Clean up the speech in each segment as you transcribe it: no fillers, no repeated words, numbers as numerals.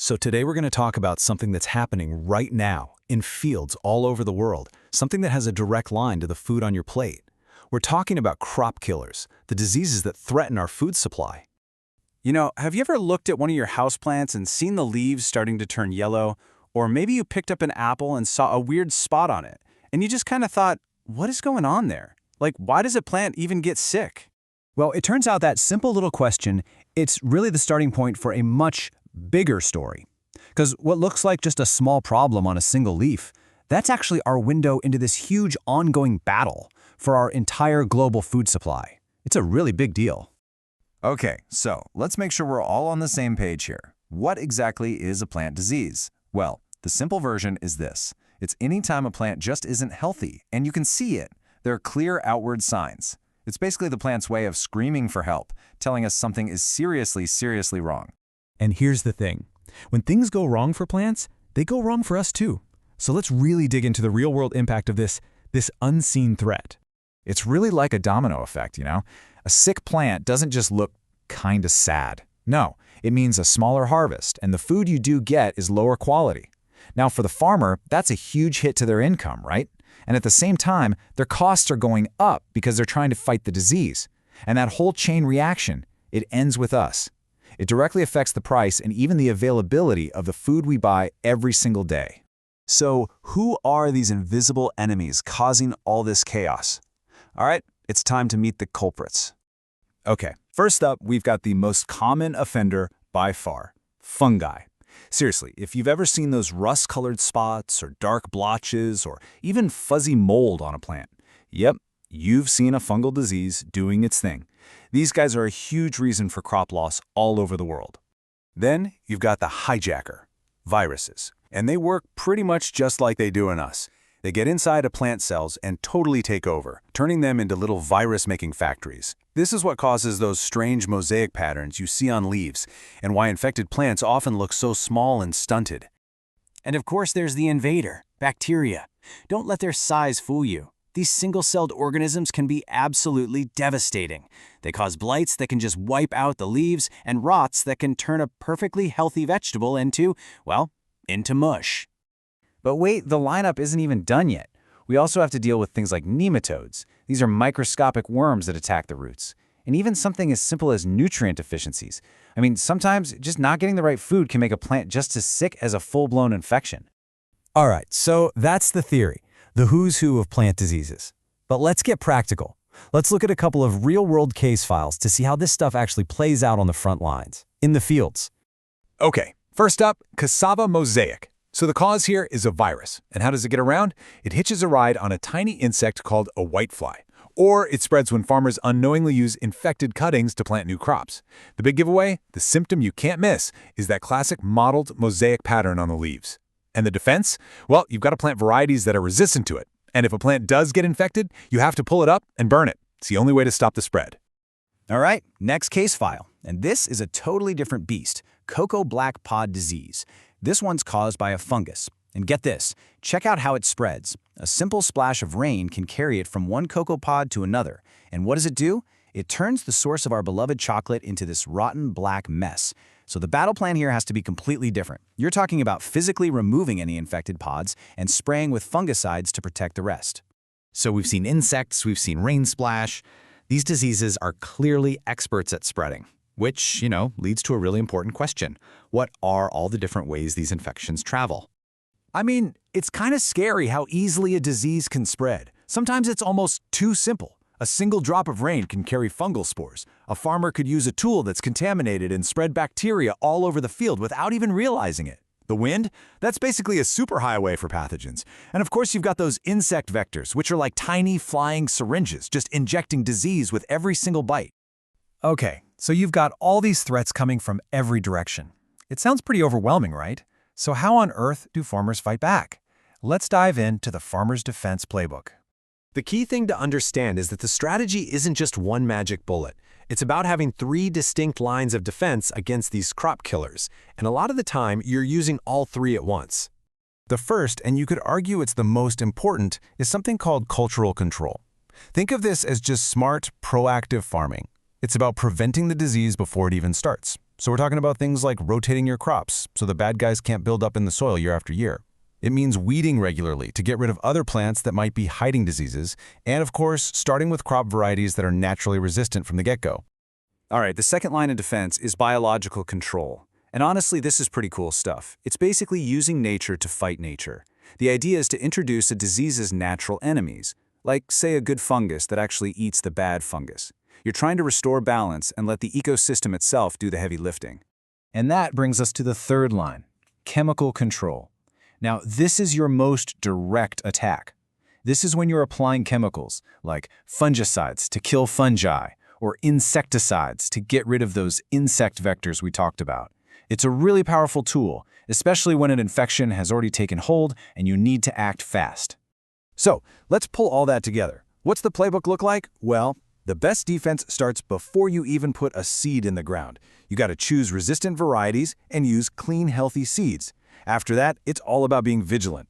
So today we're going to talk about something that's happening right now in fields all over the world, something that has a direct line to the food on your plate. We're talking about crop killers, the diseases that threaten our food supply. Have you ever looked at one of your houseplants and seen the leaves starting to turn yellow? Or maybe you picked up an apple and saw a weird spot on it, and you just kind of thought, what is going on there? Like, why does a plant even get sick? Well, it turns out that simple little question, it's really the starting point for a much bigger story. Because what looks like just a small problem on a single leaf, that's actually our window into this huge ongoing battle for our entire global food supply. It's a really big deal. Okay, so let's make sure we're all on the same page here. What exactly is a plant disease? Well, the simple version is this. It's any time a plant just isn't healthy, and you can see it. There are clear outward signs. It's basically the plant's way of screaming for help, telling us something is seriously wrong. And here's the thing. When things go wrong for plants, they go wrong for us too. So let's really dig into the real-world impact of this unseen threat. It's really like a domino effect, A sick plant doesn't just look kinda sad. No, it means a smaller harvest, and the food you do get is lower quality. Now, for the farmer, that's a huge hit to their income, right? And at the same time, their costs are going up because they're trying to fight the disease. And that whole chain reaction, it ends with us. It directly affects the price and even the availability of the food we buy every single day. So, who are these invisible enemies causing all this chaos? All right, it's time to meet the culprits. Okay, first up, we've got the most common offender by far, fungi. Seriously, if you've ever seen those rust-colored spots or dark blotches or even fuzzy mold on a plant, yep, you've seen a fungal disease doing its thing. These guys are a huge reason for crop loss all over the world. Then you've got the hijacker, viruses, and they work pretty much just like they do in us. They get inside a plant cells and totally take over, turning them into little virus-making factories. This is what causes those strange mosaic patterns you see on leaves, and why infected plants often look so small and stunted. And of course there's the invader, bacteria. Don't let their size fool you. These single-celled organisms can be absolutely devastating. They cause blights that can just wipe out the leaves and rots that can turn a perfectly healthy vegetable into mush. But wait, the lineup isn't even done yet. We also have to deal with things like nematodes. These are microscopic worms that attack the roots. And even something as simple as nutrient deficiencies. Sometimes just not getting the right food can make a plant just as sick as a full-blown infection. All right, so that's the theory, the who's who of plant diseases. But let's get practical. Let's look at a couple of real-world case files to see how this stuff actually plays out on the front lines, in the fields. Okay, first up, cassava mosaic. So the cause here is a virus. And how does it get around? It hitches a ride on a tiny insect called a whitefly. Or it spreads when farmers unknowingly use infected cuttings to plant new crops. The big giveaway, the symptom you can't miss, is that classic mottled mosaic pattern on the leaves. And the defense? Well, you've got to plant varieties that are resistant to it. And if a plant does get infected, you have to pull it up and burn it. It's the only way to stop the spread. All right, next case file. And this is a totally different beast, cocoa black pod disease. This one's caused by a fungus. And get this, check out how it spreads. A simple splash of rain can carry it from one cocoa pod to another. And what does it do? It turns the source of our beloved chocolate into this rotten black mess. So the battle plan here has to be completely different. You're talking about physically removing any infected pods and spraying with fungicides to protect the rest. So we've seen insects, we've seen rain splash. These diseases are clearly experts at spreading. Which, leads to a really important question. What are all the different ways these infections travel? It's kind of scary how easily a disease can spread. Sometimes it's almost too simple. A single drop of rain can carry fungal spores. A farmer could use a tool that's contaminated and spread bacteria all over the field without even realizing it. The wind? That's basically a superhighway for pathogens. And of course, you've got those insect vectors, which are like tiny flying syringes, just injecting disease with every single bite. Okay, so you've got all these threats coming from every direction. It sounds pretty overwhelming, right? So how on earth do farmers fight back? Let's dive into the Farmer's Defense Playbook. The key thing to understand is that the strategy isn't just one magic bullet. It's about having 3 distinct lines of defense against these crop killers, and a lot of the time, you're using all 3 at once. The first, and you could argue it's the most important, is something called cultural control. Think of this as just smart, proactive farming. It's about preventing the disease before it even starts. So we're talking about things like rotating your crops so the bad guys can't build up in the soil year after year. It means weeding regularly to get rid of other plants that might be hiding diseases, and of course, starting with crop varieties that are naturally resistant from the get-go. All right, the second line of defense is biological control. And honestly, this is pretty cool stuff. It's basically using nature to fight nature. The idea is to introduce a disease's natural enemies, like, say, a good fungus that actually eats the bad fungus. You're trying to restore balance and let the ecosystem itself do the heavy lifting. And that brings us to the third line, chemical control. Now, this is your most direct attack. This is when you're applying chemicals, like fungicides to kill fungi, or insecticides to get rid of those insect vectors we talked about. It's a really powerful tool, especially when an infection has already taken hold and you need to act fast. So, let's pull all that together. What's the playbook look like? Well, the best defense starts before you even put a seed in the ground. You got to choose resistant varieties and use clean, healthy seeds. After that, it's all about being vigilant,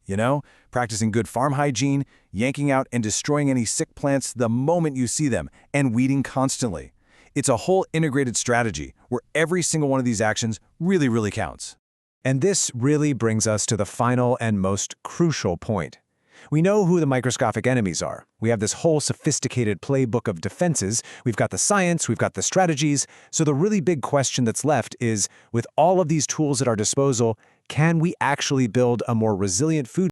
practicing good farm hygiene, yanking out and destroying any sick plants the moment you see them, and weeding constantly. It's a whole integrated strategy where every single one of these actions really, really counts. And this really brings us to the final and most crucial point. We know who the microscopic enemies are. We have this whole sophisticated playbook of defenses. We've got the science, we've got the strategies. So the really big question that's left is, with all of these tools at our disposal, can we actually build a more resilient food